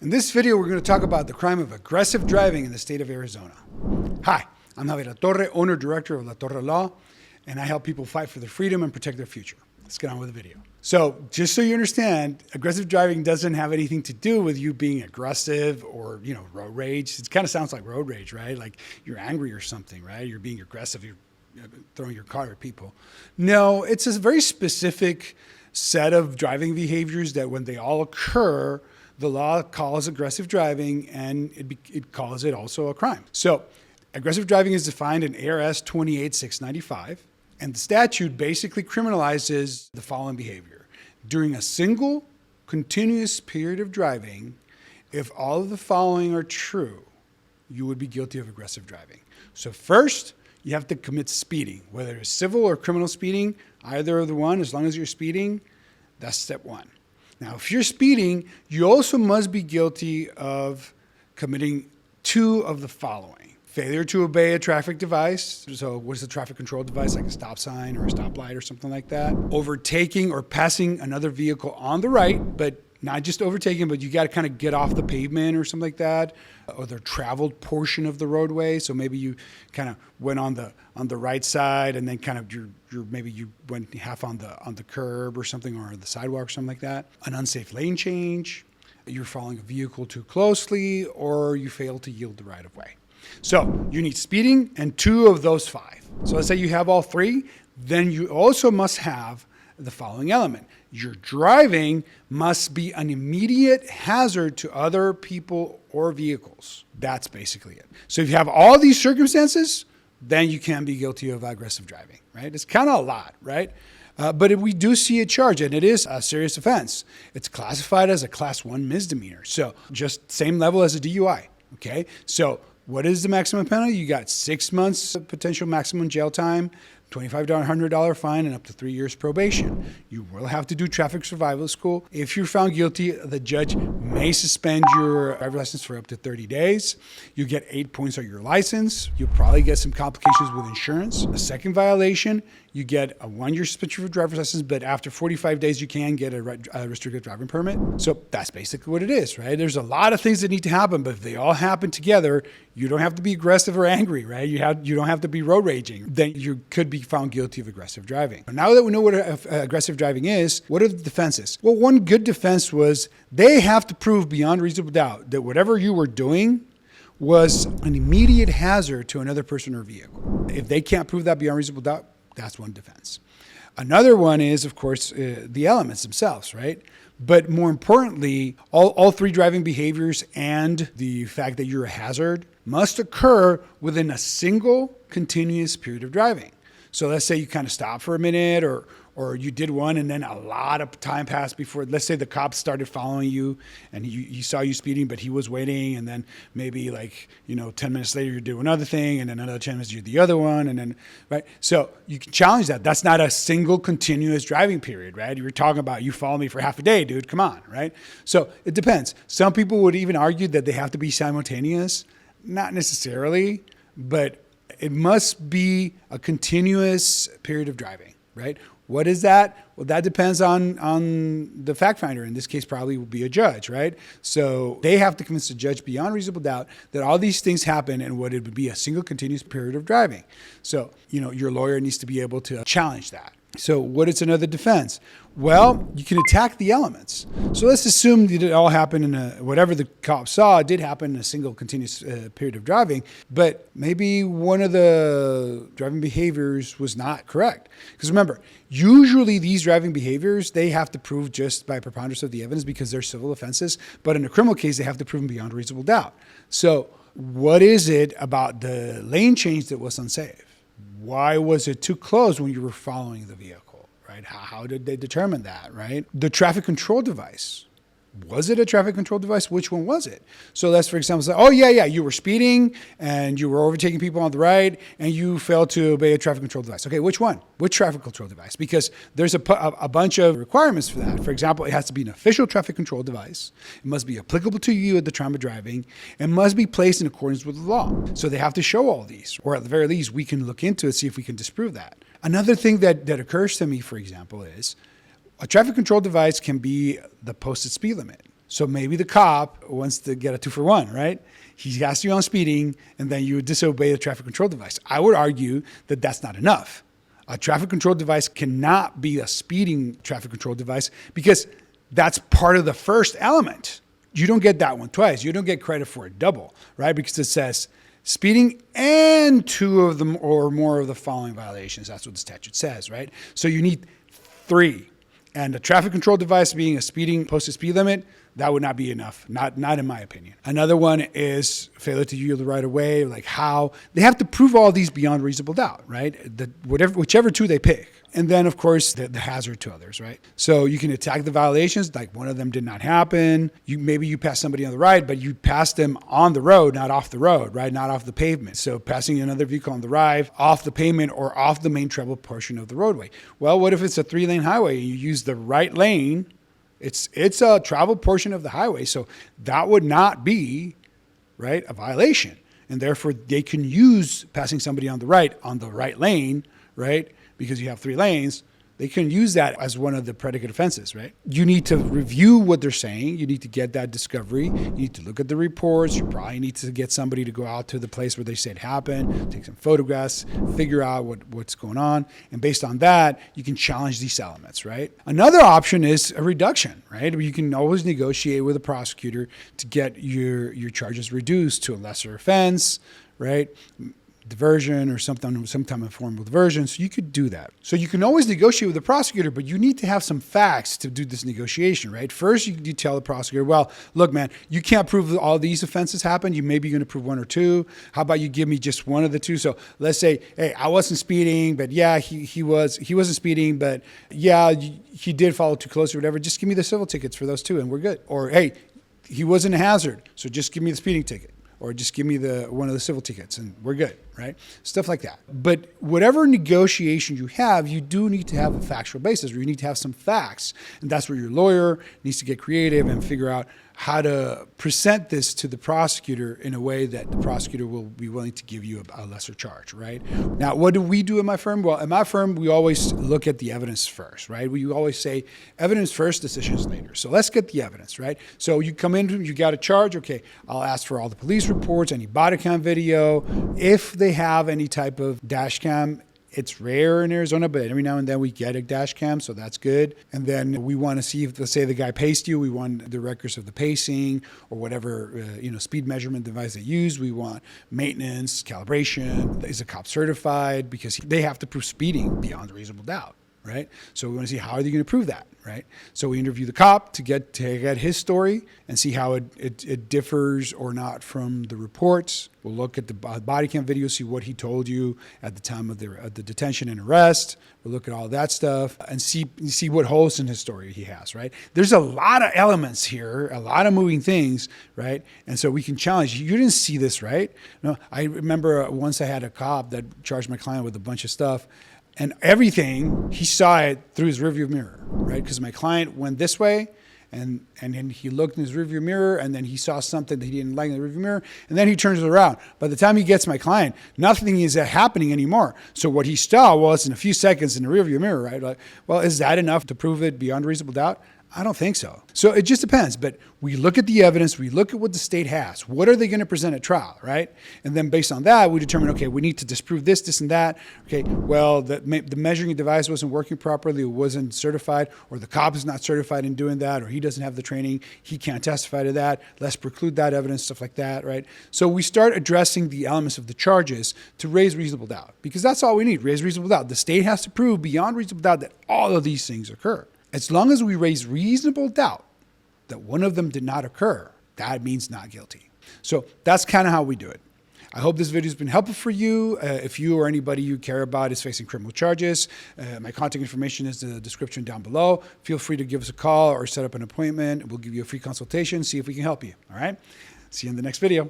In this video, we're going to talk about the crime of aggressive driving in the state of Arizona. Hi, I'm Javier Torre, owner-director of La Torre Law, and I help people fight for their freedom and protect their future. Let's get on with the video. So just so you understand, aggressive driving doesn't have anything to do with you being aggressive or, road rage. It kind of sounds like road rage, right? Like you're angry or something, right? You're being aggressive, you're throwing your car at people. No, it's a very specific set of driving behaviors that when they all occur, the law calls aggressive driving, and it calls it also a crime. So aggressive driving is defined in ARS 28695, and the statute basically criminalizes the following behavior. During a single continuous period of driving, if all of the following are true, you would be guilty of aggressive driving. So first, you have to commit speeding, whether it's civil or criminal speeding, either of the one, as long as you're speeding, that's step one. Now, if you're speeding, you also must be guilty of committing two of the following. Failure to obey a traffic device. So what is a traffic control device, like a stop sign or a stoplight or something like that? Overtaking or passing another vehicle on the right, but not just overtaking, but you got to kind of get off the pavement or something like that, or the traveled portion of the roadway. So maybe you kind of went on the right side, and then kind of maybe you went half on the curb or something, or the sidewalk or something like that. An unsafe lane change, you're following a vehicle too closely, or you fail to yield the right of way. So you need speeding and two of those five. So let's say you have all three, then you also must have the following element. Your driving must be an immediate hazard to other people or vehicles. That's basically it. So if you have all these circumstances, then you can be guilty of aggressive driving, right? It's kind of a lot, right? But we do see a charge, and it is a serious offense. It's classified as a class 1 misdemeanor. So just same level as a DUI, okay? So what is the maximum penalty? You got 6 months of potential maximum jail time, $25 to $100 fine, and up to 3 years probation. You will have to do traffic survival school. If you're found guilty, the judge may suspend your driver's license for up to 30 days. You get 8 points on your license. You'll probably get some complications with insurance. A second violation, you get a 1-year suspension for driver's license, but after 45 days, you can get a restricted driving permit. So that's basically what it is, right? There's a lot of things that need to happen, but if they all happen together, you don't have to be aggressive or angry, right? You don't have to be road raging. Then you could be found guilty of aggressive driving. Now that we know what aggressive driving is, what are the defenses? Well, one good defense was they have to prove beyond reasonable doubt that whatever you were doing was an immediate hazard to another person or vehicle. If they can't prove that beyond reasonable doubt, that's one defense. Another one is, of course, the elements themselves, right? But more importantly, all three driving behaviors and the fact that you're a hazard must occur within a single continuous period of driving. So let's say you kind of stop for a minute, or you did one and then a lot of time passed before, let's say the cops started following you and he saw you speeding, but he was waiting, and then maybe 10 minutes later you do another thing, and then another 10 minutes you do the other one, and then, right? So you can challenge that. That's not a single continuous driving period, right? You're talking about you follow me for half a day, dude, come on, right? So it depends. Some people would even argue that they have to be simultaneous. Not necessarily, but it must be a continuous period of driving, right? What is that? Well, that depends on the fact finder. In this case, probably will be a judge, right? So they have to convince the judge beyond reasonable doubt that all these things happen and what it would be a single continuous period of driving. So, your lawyer needs to be able to challenge that. So what is another defense? Well, you can attack the elements. So let's assume that it all happened whatever the cop saw did happen in a single continuous period of driving, but maybe one of the driving behaviors was not correct. Because remember, usually these driving behaviors, they have to prove just by preponderance of the evidence because they're civil offenses, but in a criminal case, they have to prove them beyond reasonable doubt. So what is it about the lane change that was unsafe? Why was it too close when you were following the vehicle, right? How did they determine that, right? The traffic control device. Was it a traffic control device? Which one was it? So let's, for example, say, oh, yeah, you were speeding and you were overtaking people on the right and you failed to obey a traffic control device. Okay, which one? Which traffic control device? Because there's a bunch of requirements for that. For example, it has to be an official traffic control device. It must be applicable to you at the time of driving. It must be placed in accordance with the law. So they have to show all these, or at the very least, we can look into it, see if we can disprove that. Another thing that occurs to me, for example, is a traffic control device can be the posted speed limit. So maybe the cop wants to get a 2-for-1, right? He has you on speeding, and then you disobey the traffic control device. I would argue that that's not enough. A traffic control device cannot be a speeding traffic control device because that's part of the first element. You don't get that one twice. You don't get credit for it double, right? Because it says speeding and 2 of them or more of the following violations. That's what the statute says, right? So you need 3. And a traffic control device being a speeding posted speed limit, that would not be enough, not in my opinion. Another one is failure to yield the right of way, like how they have to prove all these beyond reasonable doubt, right? Whichever 2 they pick. And then, of course, the hazard to others, right? So you can attack the violations, like one of them did not happen. Maybe you passed somebody on the right, but you passed them on the road, not off the road, right? Not off the pavement. So passing another vehicle on the right, off the pavement or off the main travel portion of the roadway. Well, what if it's a 3-lane highway and you use the right lane? It's a travel portion of the highway. So that would not be, right, a violation. And therefore, they can use passing somebody on the right lane, right? Because you have 3 lanes, they can use that as one of the predicate offenses, right? You need to review what they're saying. You need to get that discovery. You need to look at the reports. You probably need to get somebody to go out to the place where they say it happened, take some photographs, figure out what's going on. And based on that, you can challenge these elements, right? Another option is a reduction, right? You can always negotiate with a prosecutor to get your charges reduced to a lesser offense, right? Diversion or some type of formal diversion. So you could do that. So you can always negotiate with the prosecutor, but you need to have some facts to do this negotiation, right? First, you tell the prosecutor, well, look, man, you can't prove all these offenses happened. You may be going to prove 1 or 2. How about you give me just one of the 2? So let's say, hey, I wasn't speeding, but yeah, he wasn't speeding, but yeah, he did follow too close or whatever. Just give me the civil tickets for those 2 and we're good. Or, hey, he wasn't a hazard, so just give me the speeding ticket. Or just give me one of the civil tickets and we're good, right? Stuff like that. But whatever negotiation you have, you do need to have a factual basis, or you need to have some facts. And that's where your lawyer needs to get creative and figure out how to present this to the prosecutor in a way that the prosecutor will be willing to give you a lesser charge, right? Now, what do we do in my firm? Well, in my firm, we always look at the evidence first, right? We always say evidence first, decisions later. So let's get the evidence, right? So you come in, you got a charge. Okay, I'll ask for all the police reports, any body cam video. If they have any type of dash cam, it's rare in Arizona, but every now and then we get a dash cam, so that's good. And then we want to see if, let's say the guy paced you, we want the records of the pacing or whatever, speed measurement device they use. We want maintenance, calibration. Is the cop certified? Because they have to prove speeding beyond a reasonable doubt, right? So we want to see how are they going to prove that, right? So we interview the cop to get his story and see how it differs or not from the reports. We'll look at the body cam video, see what he told you at the time of the detention and arrest. We'll look at all that stuff and see what holes in his story he has, right? There's a lot of elements here, a lot of moving things, right? And so we can challenge. You didn't see this, right? No, I remember once I had a cop that charged my client with a bunch of stuff. And everything, he saw it through his rearview mirror, right? Because my client went this way, and then he looked in his rearview mirror, and then he saw something that he didn't like in the rearview mirror, and then he turns it around. By the time he gets my client, nothing is happening anymore. So what he saw was in a few seconds in the rearview mirror, right? Like, well, is that enough to prove it beyond reasonable doubt? I don't think so. So it just depends. But we look at the evidence. We look at what the state has. What are they going to present at trial, right? And then based on that, we determine, okay, we need to disprove this, and that. Okay, well, the measuring device wasn't working properly. It wasn't certified, or the cop is not certified in doing that, or he doesn't have the training. He can't testify to that. Let's preclude that evidence, stuff like that, right? So we start addressing the elements of the charges to raise reasonable doubt, because that's all we need, raise reasonable doubt. The state has to prove beyond reasonable doubt that all of these things occur. As long as we raise reasonable doubt that one of them did not occur, that means not guilty. So that's kind of how we do it. I hope this video has been helpful for you. If you or anybody you care about is facing criminal charges, my contact information is in the description down below. Feel free to give us a call or set up an appointment. We'll give you a free consultation, see if we can help you. All right? See you in the next video.